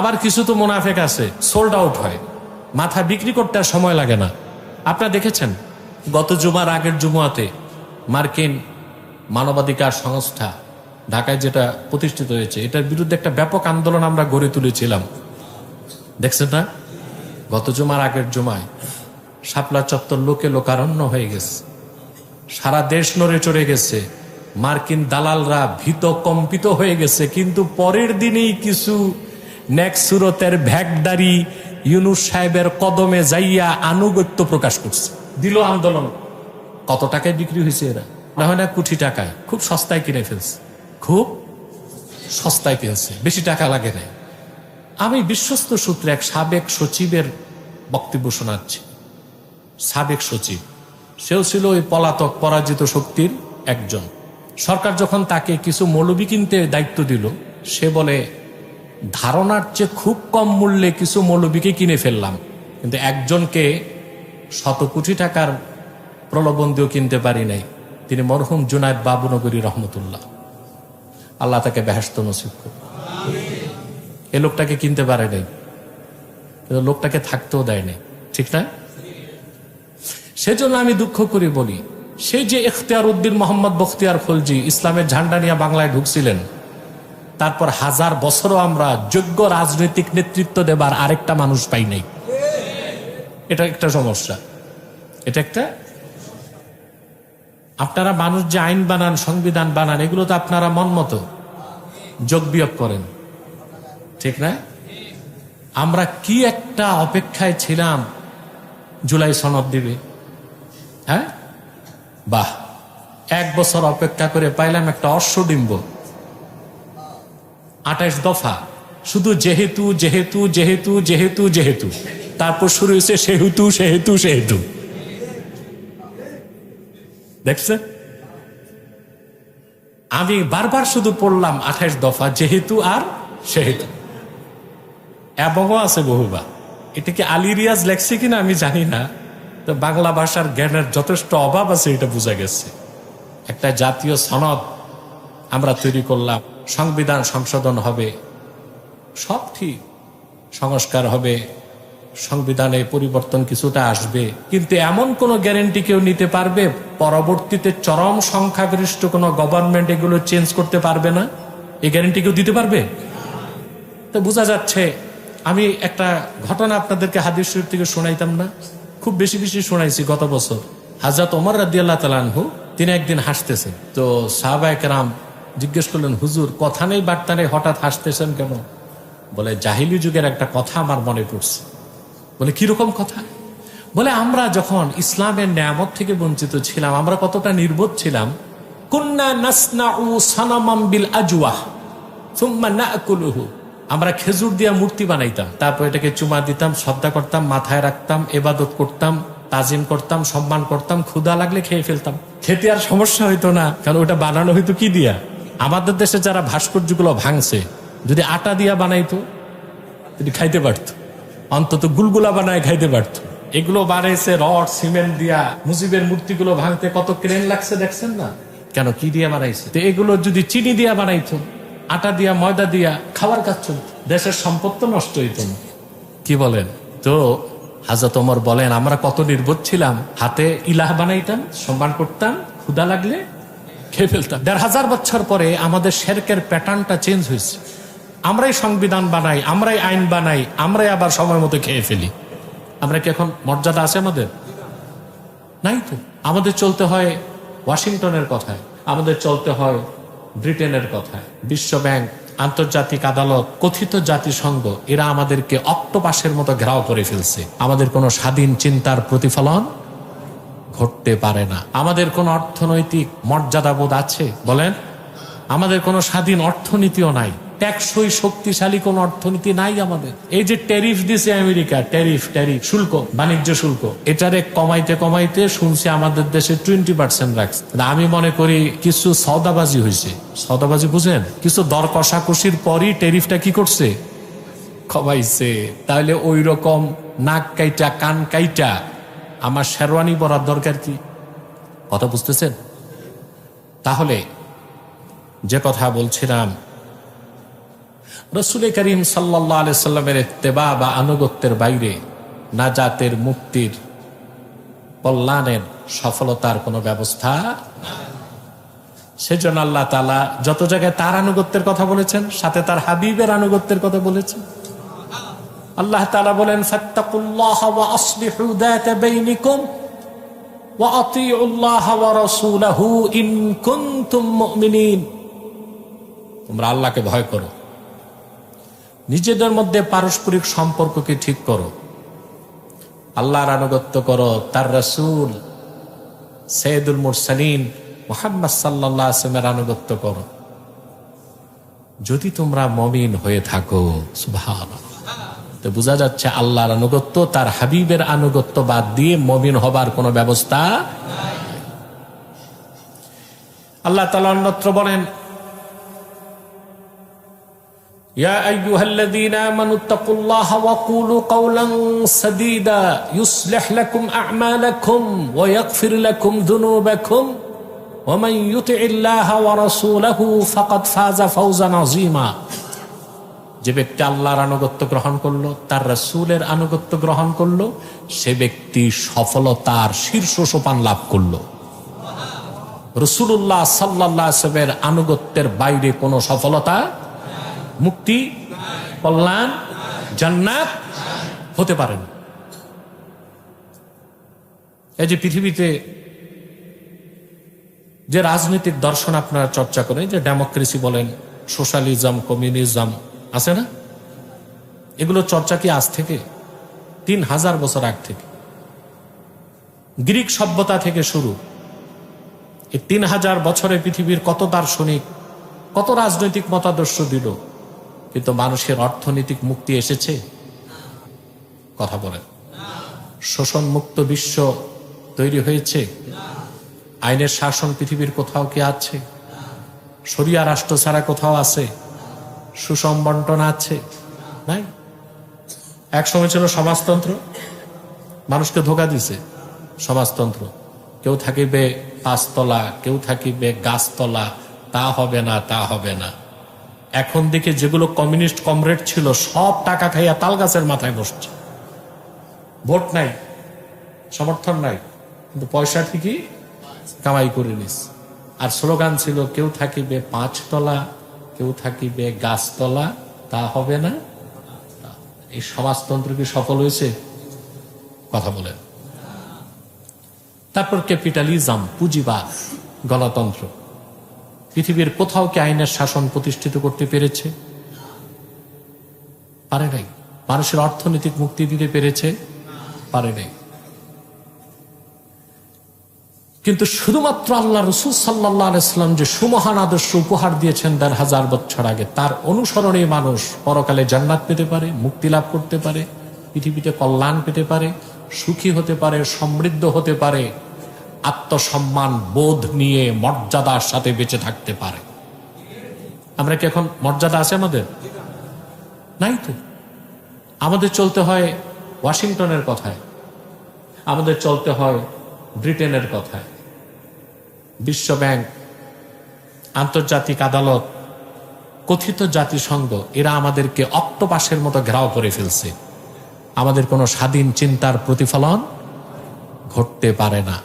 আবার কিছু তো মুনাফেক আছে সোল্ড আউট হয়, মাথা বিক্রি করতে আর সময় লাগে না। আপনারা দেখেছেন গত জুমার আগের জুমাতে মার্কিন মানবাধিকার সংস্থা ঢাকায় যেটা প্রতিষ্ঠিত হয়েছে, এটার বিরুদ্ধে একটা ব্যাপক আন্দোলন আমরা গড়ে তুলেছিলাম, দেখছেন না? গত জুমার আগের জুমায় শাপলা চত্বর লোকে লোকারণ্য হয়ে গেছে, সারা দেশ নড়ে চড়ে গেছে, মার্কিন দালালরা ভীত কম্পিত হয়ে গেছে। কিন্তু পরের দিনেই কিছু নেকসুরতের ভ্যাগদারি ইউনুস সাহেবের কদমে যাইয়া আনুগত্য প্রকাশ করছে, দিল আন্দোলন। কত টাকায় বিক্রি হয়েছে এরা? না হয় না কোটি টাকায়, খুব সস্তায় কিনে ফেলছে, খুব সস্তায় কিনছে, বেশি টাকা লাগে না। আমি বিশ্বস্ত সূত্রে এক সাবেক সচিবের বক্তব্য শোনাচ্ছি। সাবেক সচিব, সেও ছিল ওই পলাতক পরাজিত শক্তির একজন। সরকার যখন তাকে কিছু মৌলবি কিনতে দায়িত্ব দিল, সে বলে ধারণার চেয়ে খুব কম মূল্যে কিছু মৌলবিকে কিনে ফেললাম, কিন্তু একজনকে শত কোটি টাকার প্রলোভন দিয়েও কিনতে পারি নাই। তিনি মরহুম জুনায়েদ বাবুনগরী রহমতুল্লাহ, আল্লাহ তাকে বেহেশত নসিব করুন। এ লোকটাকে কিনতে পারে নাই, কিন্তু লোকটাকে থাকতেও দেয় নাই, ঠিক না? সেজন্য আমি দুঃখ করে বলি, সেই যে ইখতিয়ার উদ্দিন মোহাম্মদ বখতিয়ার খলজি ইসলামের ঝান্ডা নিয়ে বাংলায় ঢুকছিলেন, তারপর 1000 বছরও আমরা যোগ্য রাজনৈতিক নেতৃত্ব দেবার আরেকটা মানুষ পাই নাই। এটা একটা সমস্যা, এটা একটা। আপনারা মানুষ যে আইন বানান, সংবিধান বানান, এগুলো তো আপনারা মন মতো যোগ বিয়োগ করেন, ঠিক না? আমরা কি একটা অপেক্ষায় ছিলাম জুলাই সনদ দিবে, হ্যাঁ? বাহ, 1 বছর অপেক্ষা করে পাইলাম একটা অশ্বডিম্ব, 28 দফা, শুধু যেহেতু যেহেতু যেহেতু যেহেতু যেহেতু, তারপর শুরু হয়েছে সেহেতু সেহেতু সেহেতু। দেখছে, আমি বারবার শুধু পড়লাম 28 দফা, যেহেতু আর সেহেতু, এবংও আছে বহুবার। এটা কি আলী রিয়াজ লেখছে কিনা আমি জানি না, তো বাংলা ভাষার জ্ঞানের যথেষ্ট অভাব আছে, এটা বোঝা গেছে। একটা জাতীয় সনদ আমরা তৈরি করলাম, সংবিধান সংশোধন হবে, সব ঠিক, সংস্কার হবে, সংবিধানে পরিবর্তন কিছুটা আসবে, কিন্তু এমন কোন গ্যারেন্টি কেউ নিতে পারবে পরবর্তীতে চরম সংখ্যাগরিষ্ঠ কোন গভর্নমেন্ট এগুলো চেঞ্জ করতে পারবে না? এই গ্যারেন্টি কেউ দিতে পারবে? তো বোঝা যাচ্ছে। আমি একটা ঘটনা আপনাদেরকে হাদিস শরীফ থেকে শোনাইতাম না, খুব বেশি বেশি শোনাইছি গত বছর। হযরত ওমর রাদিয়াল্লাহু তাআলা আনহু, তিনি একদিন হাসতেছেন, তো সাহাবায়ে কেরাম জিজ্ঞেস করলেন, হুজুর কথা নেই বার্তা নেই, হঠাৎ হাসতেছেন কেন? বলে জাহিলি যুগের একটা কথা আমার মনে পড়ছে। বলে কিরকম কথা? বলে আমরা যখন ইসলামের নিয়ামত থেকে বঞ্চিত ছিলাম, আমরা কতটা নির্বোধ ছিলাম। কুন্না নাসনাউ সানামাম বিল আজওয়াহ সুম্মা নাকুলুহু, আমরা খেজুর দিয়া মূর্তি বানাইতাম, তারপর এটাকে চুমা দিতাম, শ্রদ্ধা করতাম, মাথায় রাখতাম, ইবাদত করতাম, তাজিম করতাম, সম্মান করতাম, ক্ষুধা লাগলে খেয়ে ফেলতাম। খেতে আর সমস্যা হইতো না, কারণ ওটা বানানো হইতো কি দিয়া? আমাদের দেশে যারা ভাস্কর্যগুলো ভাঙছে, যদি আটা দিয়া বানাইতো যদি খাইতে পারত, অন্তত গুলগুলা বানায় খাইতে পারত। এগুলো বানাইছে রড সিমেন্ট দিয়া। মুজিবের মূর্তিগুলো ভাঙতে কত ক্রেন লাগছে দেখছেন না? কেন, কি দিয়া বানাইছে? তো এগুলো যদি চিনি দিয়া বানাইতো, আটা দিয়া, ময়দা দিয়া, খাবার কাজ চলত, দেশের সম্পদ তো নষ্ট হইত না। কি বলেন? তো হযরত ওমর বলেন, আমরা কত নির্বোধ ছিলাম, হাতে ইলাহ বানাইতাম, সম্মান করতাম, ক্ষুধা লাগলে খেয়ে ফেলতাম। 1500 বছর পরে আমাদের শিরকের প্যাটার্নটা চেঞ্জ হয়েছে। আমরাই সংবিধান বানাই, আমরাই আইন বানাই, আমরাই আবার সময় মতো খেয়ে ফেলি। আমরা কি এখন মর্যাদা আছে আমাদের? নাই তো। আমাদের চলতে হয় ওয়াশিংটনের কথায়, আমাদের চলতে হয় ব্রিটেনের কথায়। বিশ্ব ব্যাংক, আন্তর্জাতিক আদালত, কথিত জাতিসংঘ, এরা আমাদেরকে অক্টোপাসের মতো ঘেরাও করে ফেলছে। আমাদের কোনো স্বাধীন চিন্তার প্রতিফলন ঘটতে পারে না। আমাদের কোন অর্থনৈতিক মর্যাদাবোধ আছে বলেন? আমাদের কোনো স্বাধীন অর্থনীতিও নাই, টেকসই শক্তিশালী কোন অর্থনীতি নাই আমাদের। এই যে ট্যারিফ দিছে আমেরিকা, ট্যারিফ শুল্ক, বাণিজ্য শুল্ক, এটারে কমাইতে কমাইতে শুনছি আমাদের দেশে 20% রাখছে। আমি মনে করি কিছু সওদাবাজি হয়েছে। সওদাবাজি বুঝেন? কিছু দর কষাকষির পরই ট্যারিফটা কি করছে? কমাইছে। তাহলে ওই রকম নাক কাইটা কান কাইটা আমার শেরওয়ানি পরার দরকার কি? কথা বুঝতেছেন? তাহলে যে কথা বলছিলাম, রাসূল করিম সাল্লাল্লাহু আলাইহি সাল্লামের ইত্তেবা বা আনুগত্যের বাইরে নাজাতের, মুক্তির, কল্যাণের, সফলতার কোনো ব্যবস্থা। সেজন্য আল্লাহ তাআলা যত জায়গায় তার আনুগত্যের কথা বলেছেন, সাথে তার হাবিবের আনুগত্যের কথা বলেছেন। আল্লাহ তাআলা বলেন, ফাত্তাকুল্লাহা ওয়া আসলিহু যাতা বাইনিকুম ওয়া আতিউল্লাহা ওয়া রাসূলাহু ইন কুনতুম মুমিনিন। তোমরা আল্লাহকে ভয় করো, নিজেদের মধ্যে পারস্পরিক সম্পর্ককে ঠিক করো, আল্লাহর আনুগত্য করো, তার রাসূল সাইয়্যিদুল মুরসালিন মুহাম্মদ সাল্লাল্লাহু আলাইহি ওয়াসাল্লামের আনুগত্য করো যদি তোমরা মুমিন হয়ে থাকো। সুবহানাল্লাহ। তো বোঝা যাচ্ছে আল্লাহর আনুগত্য, তার হাবিবের আনুগত্য বাদ দিয়ে মুমিন হবার কোনো ব্যবস্থা নাই। আল্লাহ তাআলা অন্যত্র বলেন, ইয়া আইয়ুহাল্লাযীনা আমানু তাকুল্লাহা ওয়া কুলু কাওলান সাদীদা ইউসলিহ লাকুম আ'মালাকুম ওয়া ইয়াগফির লাকুম যুনুবাকুম ওয়া মান ইউতি'ইল্লাহা ওয়া রাসূলাহু ফাকাদ ফাযা ফাওজান আযীমা। যে ব্যক্তি আল্লাহর আনুগত্য গ্রহণ করলো, তার রাসূলের আনুগত্য গ্রহণ করলো, সে ব্যক্তি সফলতার শীর্ষ সোপান লাভ করলো। রাসূলুল্লাহ সাল্লাল্লাহু আলাইহি ওয়াসাল্লামের আনুগত্যের বাইরে কোনো সফলতা, মুক্তি, কল্যাণ, জান্নাত হতে পারে না। এই যে পৃথিবীতে যে রাজনৈতিক দর্শন আপনারা চর্চা করেন, যে ডেমোক্রেসি বলেন, সোশ্যালিজম, কমিউনিজম আছে না, এগুলো চর্চা কি আজ থেকে? 3000 বছর আগ থেকে, গ্রিক সভ্যতা থেকে শুরু। এই 3000 বছরে পৃথিবীর কত দার্শনিক, কত রাজনৈতিক মতাদর্শ দিল, কিন্তু মানুষের অর্থনৈতিক মুক্তি এসেছে? কথা বলেন। শোষণ মুক্ত বিশ্ব তৈরি হয়েছে? আইনের শাসন পৃথিবীর কোথাও কি আছে? শরিয়া রাষ্ট্র ছাড়া কোথাও আছে? সুষম বন্টন আছে? নাই। এক সময় ছিল সমাজতন্ত্র, মানুষকে ধোঁকা দিছে সমাজতন্ত্র। কেউ থাকিবে 5 তলা, কেউ থাকিবে গাছতলা, তা হবে না, তা হবে না। এখন দেখে যেগুলো কমিউনিস্ট কমরেড ছিল, সব টাকা খাইয়া তাল গাছের মাথায় বসছে। ভোট নাই, সমর্থন নাই, কিন্তু পয়সা ঠিকই কামাই করে নিস। আর স্লোগান ছিল, কেউ থাকিবে 5 তলা, কেউ থাকিবে গাছতলা, তা হবে না। এই সমাজতন্ত্র কি সফল হয়েছে? কথা বলেন। তারপর ক্যাপিটালিজম, পুঁজিবাদ, গণতন্ত্র, পৃথিবীর কোথাও কি আইনের শাসন প্রতিষ্ঠিত করতে পেরেছে? পারে নাই। মানুষের অর্থনৈতিক মুক্তি দিতে পেরেছে? পারে নাই। কিন্তু শুধুমাত্র আল্লাহ রাসূল সাল্লাল্লাহু আলাইহি ওয়াসাল্লাম যে সুমহান আদর্শ উপহার দিয়েছেন 1500 বছর আগে, তার অনুসরণে মানুষ পরকালে জান্নাত পেতে পারে, মুক্তি লাভ করতে পারে, পৃথিবীতে কল্যাণ পেতে পারে, সুখী হতে পারে, সমৃদ্ধ হতে পারে, আত্মসম্মান বোধ নিয়ে মর্যাদার সাথে বেঁচে থাকতে পারে। আমরা কি এখন মর্যাদা আছে আমাদের? নাই তো। আমাদের চলতে হয় ওয়াশিংটনের কথায়, আমাদের চলতে হয় ব্রিটেনের কথায়। বিশ্ব ব্যাংক, আন্তর্জাতিক আদালত, কথিত জাতিসংঘ, এরা আমাদেরকে অক্টোপাসের মতো ঘেরাও করে ফেলছে। আমাদের কোনো স্বাধীন চিন্তার প্রতিফলন ঘটতে পারে না।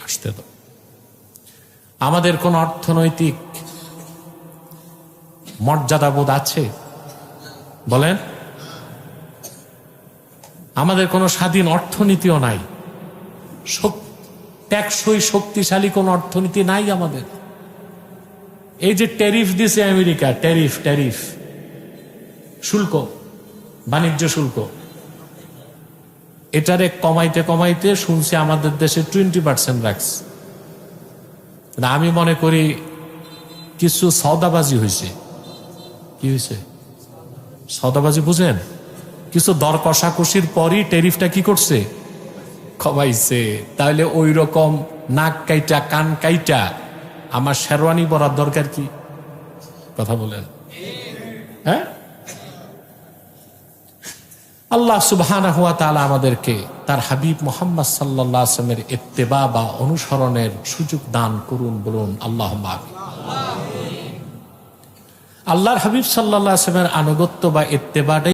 আসতে তো আমাদের কোন অর্থনৈতিক মর্যাদাবোধ আছে? বলেন। আমাদের কোনো স্বাধীন অর্থনীতিও নাই, টেকসই শক্তিশালী কোন অর্থনীতি নাই আমাদের। এই যে ট্যারিফ দিছে আমেরিকা, ট্যারিফ শুল্ক, বাণিজ্য শুল্ক, এটারে কমাইতে কমাইতে শুনছি আমাদের দেশে 20% রাখছে। আমি মনে করি কিছু সওদাবাজি হয়েছে। কি হয়েছে? সওদাবাজি বুঝেন? কিছু দর কষাকষির পরই ট্যারিফটা কি করছে? কমাইছে। তাহলে ওই রকম নাক কাইটা কান কাইটা আমার শেরওয়ানি পরার দরকার কি? কথা বলেন। হ্যাঁ, আল্লাহ সুবহানাহু ওয়া তাআলা আমাদেরকে তার হাবিব মুহাম্মদ সাল্লাল্লাহু আলাইহি ওয়াসাল্লামের ইত্তেবা বা অনুসরণের সুযোগ দান করুন, বলুন আল্লাহুম্মা আমিন। আল্লাহর হাবিব সাল্লাল্লাহু আলাইহি ওয়াসাল্লামের আনুগত্য বা ইত্তেবাটাই